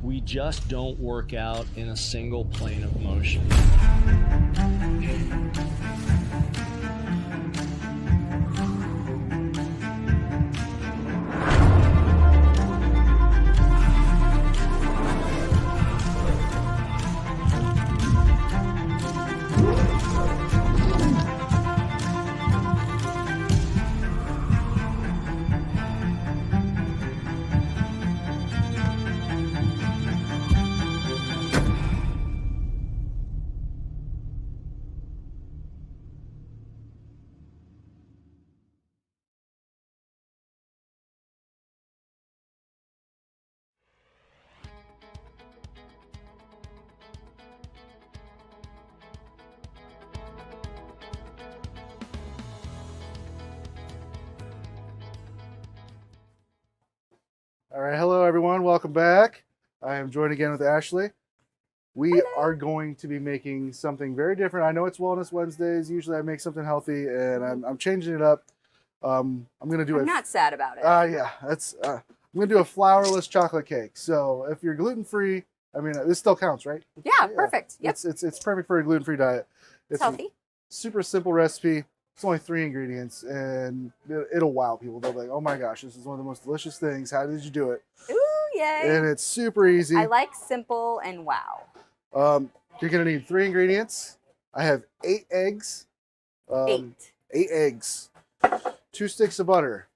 We just don't work out in a single plane of motion. All right, hello everyone, welcome back. I am joined again with Ashley. We are going to be making something very different. I know it's Wellness Wednesdays. Usually I make something healthy, and I'm changing it up. I'm gonna do I'm not sad about it. Yeah, I'm gonna do a flourless chocolate cake. So if you're gluten free, I mean this still counts, right? Yeah, perfect. Yep. It's perfect for a gluten free diet. It's healthy. Super simple recipe. It's only 3 ingredients, and it'll wow people. They'll be like, "Oh my gosh, this is one of the most delicious things. How did you do it?" Ooh, yay! And it's super easy. I like simple and wow. You're gonna need 3 ingredients. I have 8 eggs. 8 eggs, 2 sticks of butter,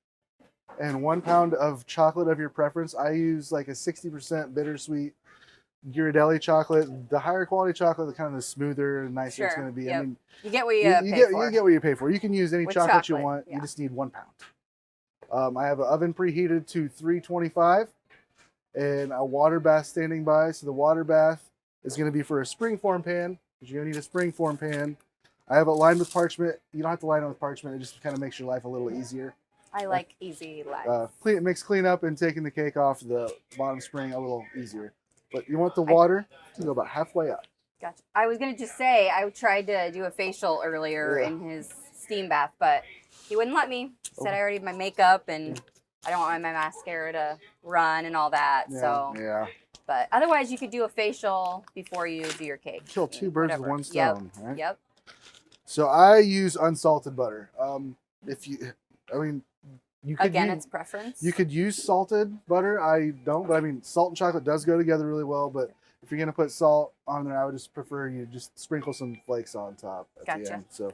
and 1 pound of chocolate of your preference. I use like a 60% bittersweet Ghirardelli chocolate. The higher quality chocolate, the kind of the smoother and nicer it's going to be. Yep. I mean, you get what you pay for. You get what you pay for. You can use any chocolate you want. Yeah. You just need 1 pound. I have an oven preheated to 325 and a water bath standing by. So the water bath is going to be for a springform pan, because you're going to need a springform pan. I have it lined with parchment. You don't have to line it with parchment. It just kind of makes your life a little easier. I like easy life. It makes cleanup and taking the cake off the bottom spring a little easier. But you want the water to go about halfway up. Gotcha. I was going to just say, I tried to do a facial earlier in his steam bath, but he wouldn't let me. He said I already have my makeup, and I don't want my mascara to run and all that. Yeah. But otherwise, you could do a facial before you do your cake. Kill 2 birds with 1 stone, right? Yep. So I use unsalted butter. You could Again, it's preference. You could use salted butter. I don't, but I mean, salt and chocolate does go together really well. But if you're gonna put salt on there, I would just prefer you just sprinkle some flakes on top at the end. So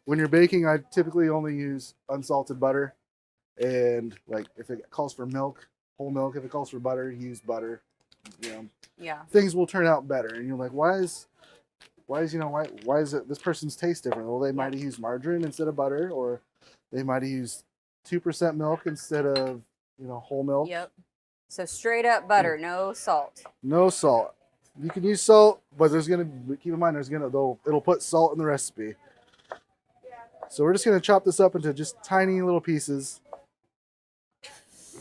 when you're baking, I typically only use unsalted butter. And like if it calls for milk, whole milk. If it calls for butter, use butter. You know, yeah, things will turn out better. And you're like, why is it this person's taste different? Well, they might have used margarine instead of butter, or they might have used 2% milk instead of whole milk. Yep. So straight up butter, no salt. No salt. You can use salt, but keep in mind it'll put salt in the recipe. So we're just gonna chop this up into just tiny little pieces.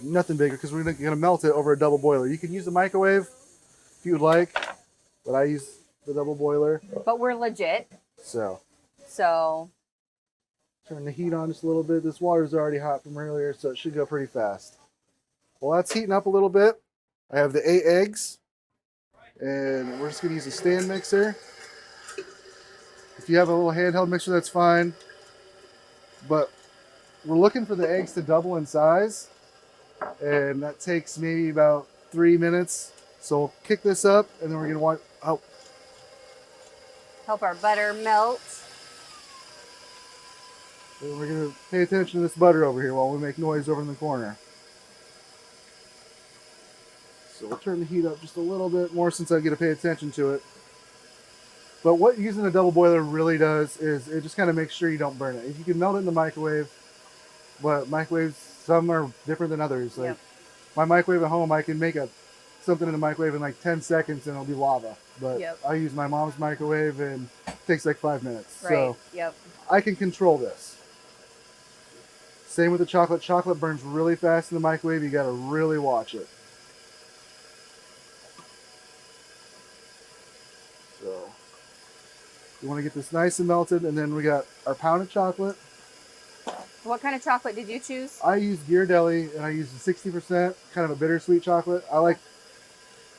Nothing bigger, because we're gonna melt it over a double boiler. You can use the microwave if you would like, but I use the double boiler. But we're legit. So turn the heat on just a little bit. This water's already hot from earlier, so it should go pretty fast. Well, that's heating up a little bit. I have the 8 eggs, and we're just gonna use a stand mixer. If you have a little handheld mixer, that's fine. But we're looking for the eggs to double in size, and that takes maybe about 3 minutes. So we'll kick this up, and then we're gonna help our butter melt. And we're going to pay attention to this butter over here while we make noise over in the corner. So we'll turn the heat up just a little bit more since I get to pay attention to it. But what using a double boiler really does is it just kind of makes sure you don't burn it. You can melt it in the microwave, but microwaves, some are different than others. Like my microwave at home, I can make something in the microwave in like 10 seconds and it'll be lava. But I use my mom's microwave and it takes like 5 minutes. Right. So I can control this. Same with the chocolate. Chocolate burns really fast in the microwave. You got to really watch it. So you want to get this nice and melted, and then we got our pound of chocolate. What kind of chocolate did you choose? I use Ghirardelli, and I use the 60%, kind of a bittersweet chocolate. I like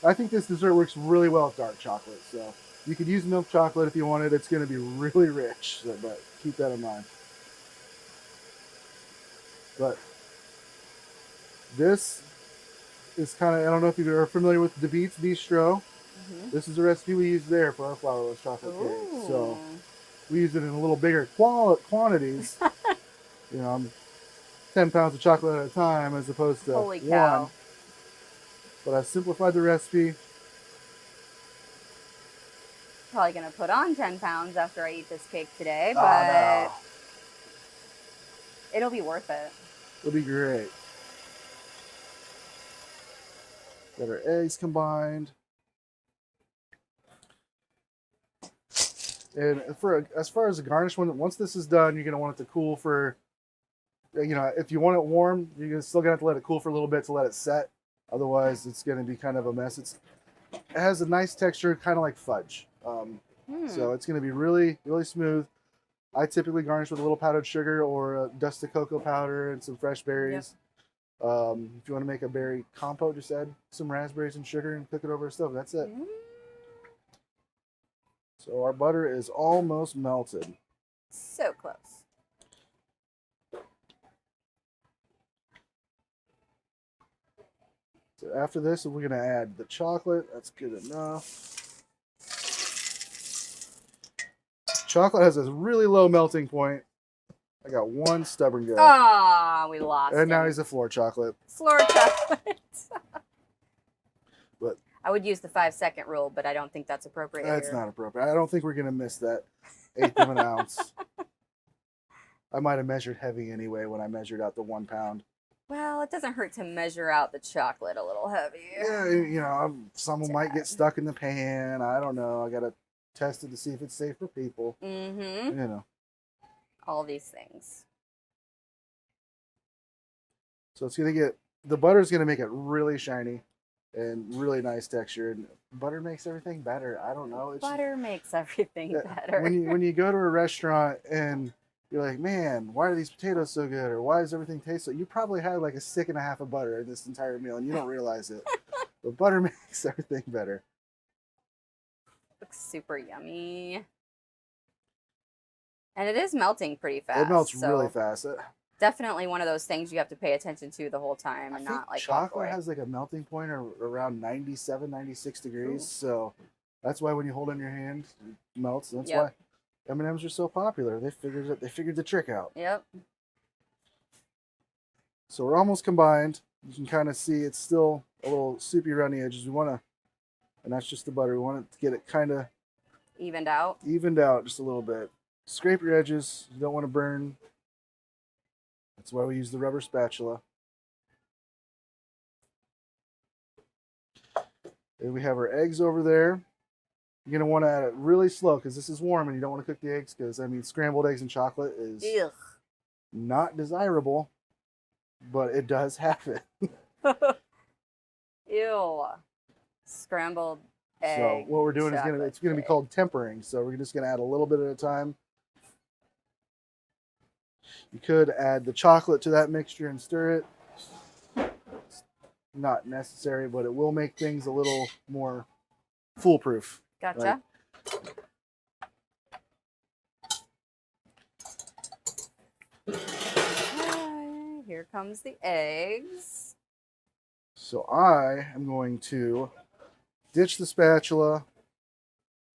I think this dessert works really well with dark chocolate. So you could use milk chocolate if you wanted. It's going to be really rich, so, but keep that in mind. But this is kind of, I don't know if you're familiar with DeVite's Bistro. This is the recipe we use there for our flourless chocolate cake. So we use it in a little bigger quantities. You know, 10 pounds of chocolate at a time as opposed to Holy cow. one. But I've simplified the recipe. Probably gonna put on 10 pounds after I eat this cake today, but No. it'll be worth it. It'll be great. Got our eggs combined. And as far as the garnish, once this is done, you're going to want it to cool for, you know, if you want it warm, you're still going to have to let it cool for a little bit to let it set. Otherwise, it's going to be kind of a mess. It has a nice texture, kind of like fudge. So it's going to be really, really smooth. I typically garnish with a little powdered sugar or a dust of cocoa powder and some fresh berries. Yep. If you want to make a berry compote, just add some raspberries and sugar and cook it over a stove. That's it. So our butter is almost melted. So close. So after this, we're going to add the chocolate. That's good enough. Chocolate has a really low melting point. I got one stubborn guy. Ah, we lost him. And now he's a floor chocolate. Floor chocolate. But I would use the 5-second rule, but I don't think that's appropriate. That's not appropriate. I don't think we're going to miss that 1/8 of an ounce. I might have measured heavy anyway when I measured out the 1 pound. Well, it doesn't hurt to measure out the chocolate a little heavy. Yeah, you know, some might get stuck in the pan. I don't know. I got to test it to see if it's safe for people. You know. All these things. So it's going to get, the butter's going to make it really shiny and really nice texture. And butter makes everything better. I don't know. Butter makes everything better. When you go to a restaurant and you're like, man, why are these potatoes so good? Or why does everything taste so? You probably had like a stick and a half of butter in this entire meal and you don't realize it. But butter makes everything better. Looks super yummy. And it is melting pretty fast. It melts really fast. Definitely one of those things you have to pay attention to the whole time and not like chocolate has like a melting point around 97, 96 degrees. Ooh. So that's why when you hold it in your hand, it melts. That's why M&Ms are so popular. They figured the trick out. Yep. So we're almost combined. You can kind of see it's still a little soupy around the edges. We want to, and that's just the butter. We want it to get it kind of evened out just a little bit. Scrape your edges. You don't want to burn. That's why we use the rubber spatula. And we have our eggs over there. You're going to want to add it really slow because this is warm and you don't want to cook the eggs because, I mean, scrambled eggs and chocolate is not desirable, but it does happen. Ew. Scrambled eggs. So what we're doing is it's going to be called tempering. So we're just going to add a little bit at a time. You could add the chocolate to that mixture and stir it. It's not necessary, but it will make things a little more foolproof. Gotcha. Here comes the eggs. So I am going to ditch the spatula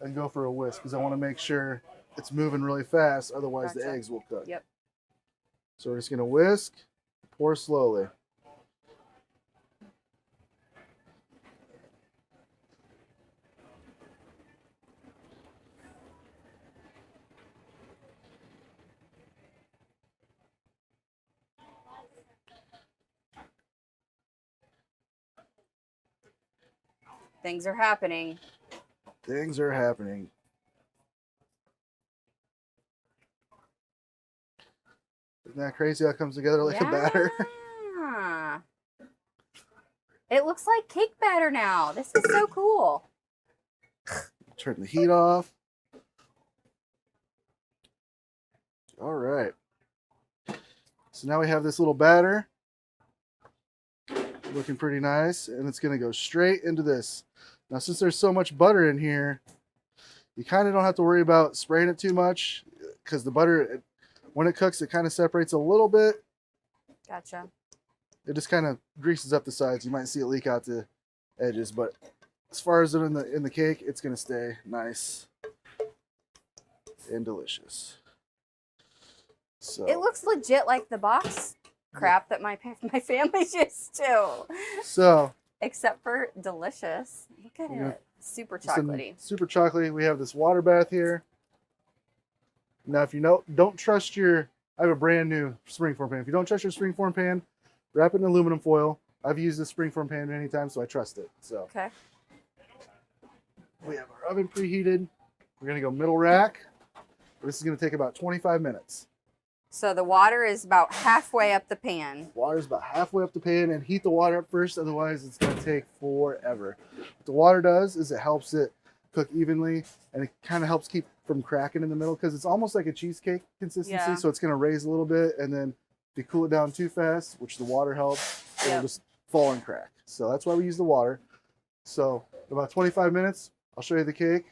and go for a whisk because I want to make sure it's moving really fast. Otherwise, the eggs will cook. Yep. So we're just going to whisk, pour slowly. Things are happening. Things are happening. Isn't that crazy how it comes together like a batter? It looks like cake batter now. This is so cool. Turn the heat off. All right. So now we have this little batter. Looking pretty nice, and it's gonna go straight into this. Now, since there's so much butter in here, you kind of don't have to worry about spraying it too much, because the butter, when it cooks, it kind of separates a little bit. Gotcha. It just kind of greases up the sides. You might see it leak out the edges, but as far as it in the cake, it's gonna stay nice and delicious. So It looks legit like the box crap that my family's used to. So Except for delicious. Look at it. Super chocolatey. Super chocolatey. We have this water bath here. Now, if you don't trust I have a brand new springform pan. If you don't trust your springform pan, wrap it in aluminum foil. I've used this springform pan many times, so I trust it. So okay. We have our oven preheated. We're gonna go middle rack. This is gonna take about 25 minutes. So the water is about halfway up the pan. Water's about halfway up the pan, and heat the water up first, otherwise it's gonna take forever. What the water does is it helps it cook evenly, and it kind of helps keep from cracking in the middle, because it's almost like a cheesecake consistency. So it's gonna raise a little bit, and then if you cool it down too fast, which the water helps, it'll just fall and crack. So that's why we use the water. So in about 25 minutes, I'll show you the cake.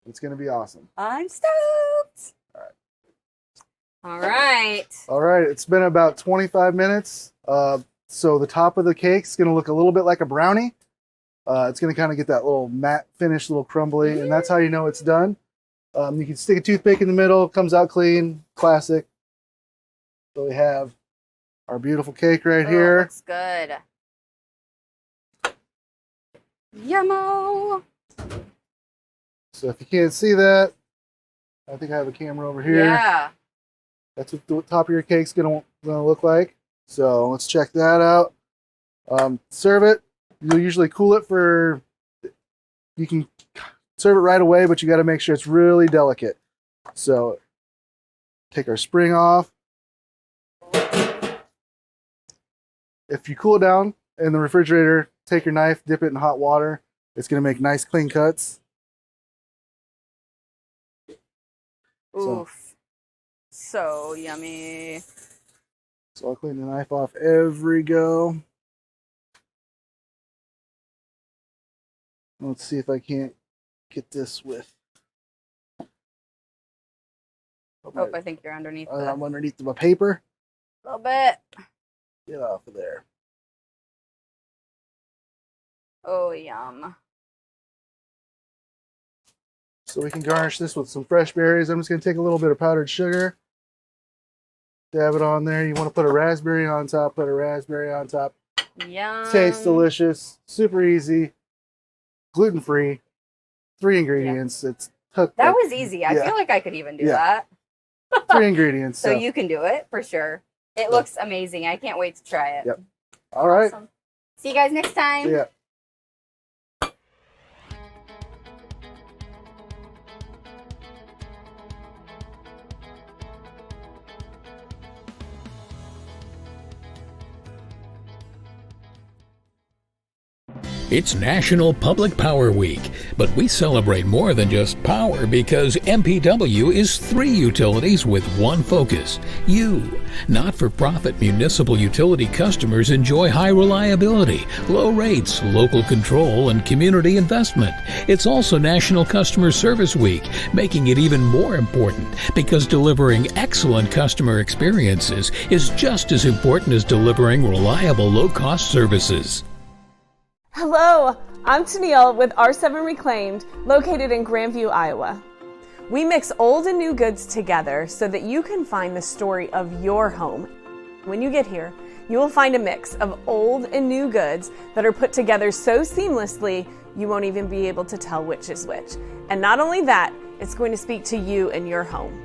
It's gonna be awesome. I'm stoked. All right. All right, it's been about 25 minutes. So the top of the cake's gonna look a little bit like a brownie. It's gonna kind of get that little matte finish, little crumbly, and that's how you know it's done. You can stick a toothpick in the middle, comes out clean, classic. So we have our beautiful cake right here. Looks good. Yummo. So if you can't see that, I think I have a camera over here. Yeah. That's what the top of your cake's gonna look like. So let's check that out. Serve it. You'll usually cool it for. You can serve it right away, but you got to make sure it's really delicate. So take our spring off. If you cool it down in the refrigerator, take your knife, dip it in hot water. It's gonna make nice clean cuts. Oof. So yummy. So I'll clean the knife off every go. Let's see if I can't get this with. Oh, I think you're underneath. I'm underneath my paper. A little bit. Get off of there. Oh, yum. So we can garnish this with some fresh berries. I'm just going to take a little bit of powdered sugar. Dab it on there. You want to put a raspberry on top, put a raspberry on top. Yum. Tastes delicious. Super easy. Gluten-free. 3 ingredients. Yeah. It's that was easy. I feel like I could even do that. 3 ingredients. So you can do it for sure. It looks amazing. I can't wait to try it. Yep. All right. Awesome. See you guys next time. See ya. It's National Public Power Week, but we celebrate more than just power because MPW is 3 utilities with one focus: you. Not-for-profit municipal utility customers enjoy high reliability, low rates, local control, and community investment. It's also National Customer Service Week, making it even more important because delivering excellent customer experiences is just as important as delivering reliable, low-cost services. Hello, I'm Tennille with R7 Reclaimed, located in Grandview, Iowa. We mix old and new goods together so that you can find the story of your home. When you get here, you will find a mix of old and new goods that are put together so seamlessly you won't even be able to tell which is which. And not only that, it's going to speak to you and your home.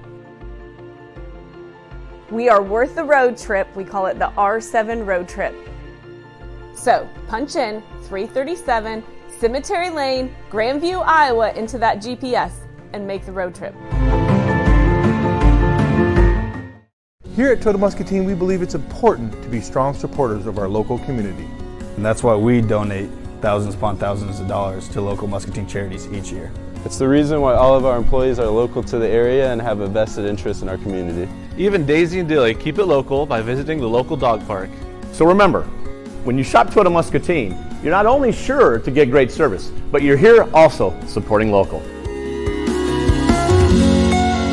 We are worth the road trip. We call it the R7 Road Trip. So punch in 337 Cemetery Lane, Grandview, Iowa into that GPS and make the road trip. Here at Total Muscatine, we believe it's important to be strong supporters of our local community. And that's why we donate thousands upon thousands of dollars to local Muscatine charities each year. It's the reason why all of our employees are local to the area and have a vested interest in our community. Even Daisy and Dilly keep it local by visiting the local dog park. So remember, When you shop Toyota Muscatine, you're not only sure to get great service, but you're here also supporting local.